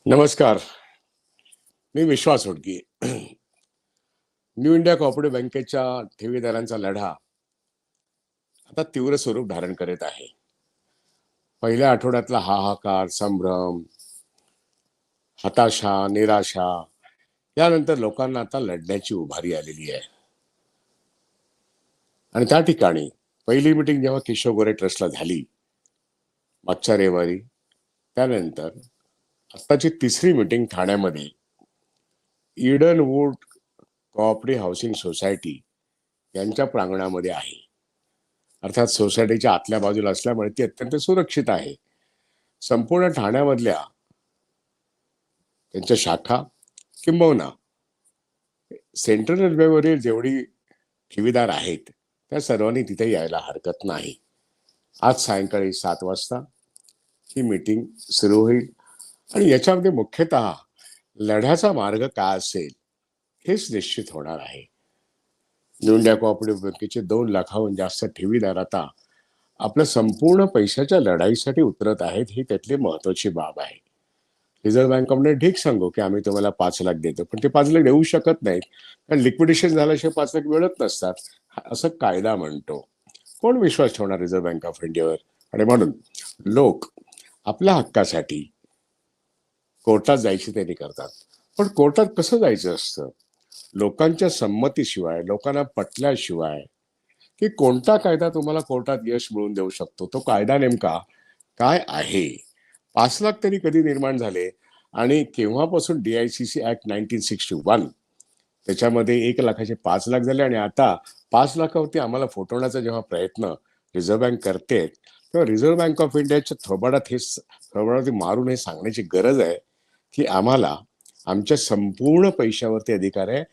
नमस्कार. मी विश्वास Hodge. New India cooperative बँकेच्या ठेवीदारांचा लढा आता तीव्र स्वरूप धारण करीत आहे. पहिल्या आठवड्यातला हाहाकार, संभ्रम, हताशा, निराशा यानंतर लोकांना आता लढण्याची उभारी आलेली आहे. आणि त्या ठिकाणी पहिली मीटिंग जेव्हा केशव गोरे ट्रस्टला झाली मागच्या रविवारी, त्यानंतर आत्ताची तिसरी मीटिंग ठाण्यामध्ये Eden wood cooperative housing society यांच्या प्रांगणामध्ये आहे. अर्थात सोसायटीच्या आतल्या बाजूला असल्यामुळे ती अत्यंत सुरक्षित आहे. संपूर्ण ठाण्यामधल्या त्यांच्या शाखा किंबहुना सेंट्रल रेल्वेवरील जेवढी ठेवीदार आहेत त्या सर्वांनी तिथे यायला हरकत नाही. आज सायंकाळी 7 वाजता ही मीटिंग सुरू होईल आणि याच्यामध्ये मुख्यतः लढ्याचा मार्ग काय असेल हेच निश्चित होणार आहे. न्यू इंडिया कोऑपरेटिव्ह बँकेचे 2 लाखाहून जास्त ठेवीदार आता आपल्या संपूर्ण पैशाच्या लढाईसाठी उतरत आहेत. ही त्यातली महत्वाची बाब आहे. रिझर्व्ह बँक ऑफ इंडिया ठीक सांगू की आम्ही तुम्हाला 5 लाख देतो, पण ते 5 लाख देऊ शकत नाहीत, कारण लिक्विडेशन झाल्याशिवाय 5 लाख मिळत नसतात असं कायदा म्हणतो. कोण विश्वास ठेवणार रिझर्व्ह बँक ऑफ इंडियावर? आणि म्हणून लोक आपल्या हक्कासाठी कोर्टात जायची तयारी करतात. पण कोर्टात कसं जायचं असतं? लोकांच्या संमतीशिवाय, लोकांना पटल्याशिवाय की कोणता कायदा तुम्हाला कोर्टात यश मिळवून देऊ शकतो, तो कायदा नेमका काय आहे? 5 लाख तरी कधी निर्माण झाले आणि केव्हापासून DICC ऍक्ट 1961 त्याच्यामध्ये 1 लाखाचे 5 लाख झाले आणि आता 5 लाखावरती आम्हाला फुटवण्याचा जेव्हा प्रयत्न रिझर्व्ह बँक करते, तेव्हा रिझर्व्ह बँक ऑफ इंडियाच्या थोबाडात मारून हे सांगण्याची गरज आहे की आम्हाला आमच्या संपूर्ण पैशावरती अधिकार आहे.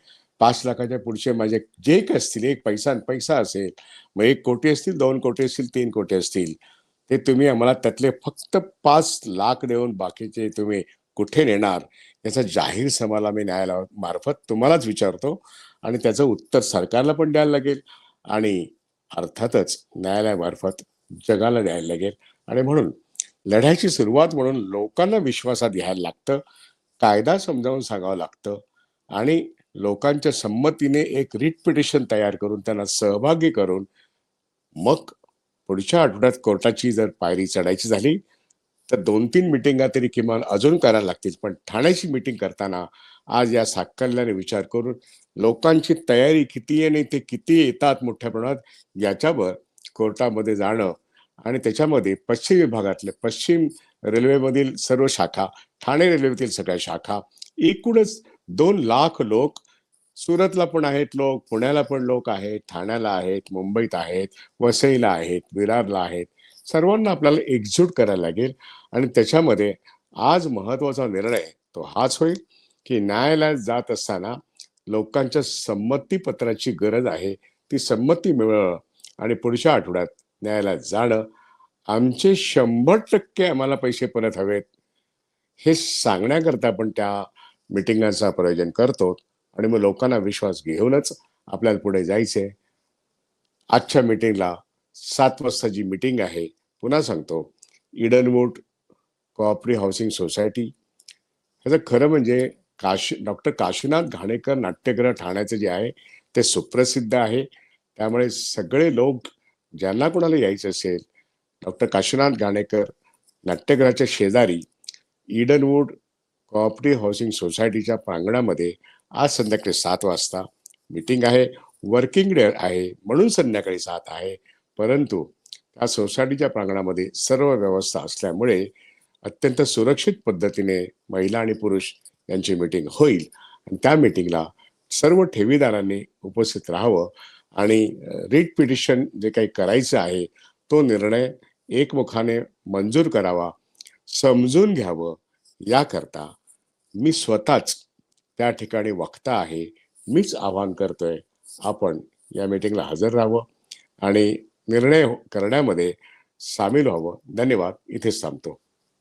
5 लाखाच्या पुढचे माझे जे काही असतील, एक पैसा असेल, मग 1 कोटी असतील, 2 कोटी असतील, 3 कोटी असतील, ते तुम्ही आम्हाला त्यातले फक्त 5 लाख देऊन बाकीचे तुम्ही कुठे नेणार, याचा जाहीर सवाल आम्ही न्यायालयामार्फत तुम्हालाच विचारतो आणि त्याचं उत्तर सरकारला पण द्यायला लागेल आणि अर्थातच न्यायालयामार्फत जगाला द्यायला लागेल. आणि म्हणून लढ्याची सुरुवात म्हणून लोकांना विश्वासात घ्यायला लागतं, कायदा समजावून सांगावं लागतं आणि लोकांच्या संमतीने एक रिट पिटिशन तयार करून त्यांना सहभागी करून मग पुढच्या आठवड्यात कोर्टाची जर पायरी चढायची झाली तर 2-3 मिटिंगा तरी किमान अजून करायला लागतील. पण ठाण्याची मिटिंग करताना आज या साकल्याने विचार करून लोकांची तयारी किती आहे आणि ते किती येतात मोठ्या प्रमाणात याच्यावर कोर्टामध्ये जाणं आणि त्याच्यामध्ये पश्चिम विभागातले, पश्चिम रेल्वेमधील सर्व शाखा, ठाणे रेल्वेतील सगळ्या शाखा, एकूणच 2 लाख लोक, सुरतला पण आहेत लोक, पुण्याला पण लोक आहेत, ठाण्याला आहेत, मुंबईत आहेत, वसईला आहेत, विरारला आहेत, सर्वांना आपल्याला एकजूट करायला लागेल. आणि त्याच्यामध्ये आज महत्वाचा निर्णय तो हाच होईल की न्यायालयात जात असताना लोकांच्या संमतीपत्राची गरज आहे. ती संमती मिळवणं आणि पुढच्या आठवड्यात न्यायालयात जाणं, आमचे 100% आम्हाला पैसे परत हवेत हे सांगण्याकरता आपण त्या मिटिंगांचं प्रयोजन करतो. आणि मग लोकांना विश्वास घेऊनच आपल्याला पुढे जायचंय. आजच्या मिटिंगला 7 वाजता जी मिटिंग आहे, पुन्हा सांगतो, ईडनवूड कोऑपरेटिव्ह हाऊसिंग सोसायटी. ह्याचं खरं म्हणजे डॉक्टर काशीनाथ घाणेकर नाट्यगृह ठाण्याचं जे आहे ते सुप्रसिद्ध आहे. त्यामुळे सगळे लोक ज्यांना कोणाला यायचं असेल, डॉक्टर काशीनाथ घाणेकर नाट्यगृहाच्या शेजारी ईडनवूड कोऑपरेटिव्ह हाऊसिंग सोसायटीच्या प्रांगणामध्ये आज संध्याकाळी 7 वाजता मीटिंग आहे. वर्किंग डे आहे म्हणून संध्याकाळी 7 आहे, परंतु त्या सोसायटीच्या प्रांगणामध्ये सर्व व्यवस्था असल्यामुळे अत्यंत सुरक्षित पद्धतीने महिला आणि पुरुष यांची मीटिंग होईल. आणि त्या मीटिंगला सर्व ठेवीदारांनी उपस्थित राहावं आणि रिट पिटिशन जे काही करायचं आहे तो निर्णय एकमुखाने मंजूर करावा, समजून घ्यावं. याकरता मी स्वतःच त्या ठिकाणी वक्ता आहे. मीच आवाहन करतोय, आपण या मीटिंगला हजर राहावं आणि निर्णय करण्यामध्ये सामील व्हावं. धन्यवाद. इथेच थांबतो.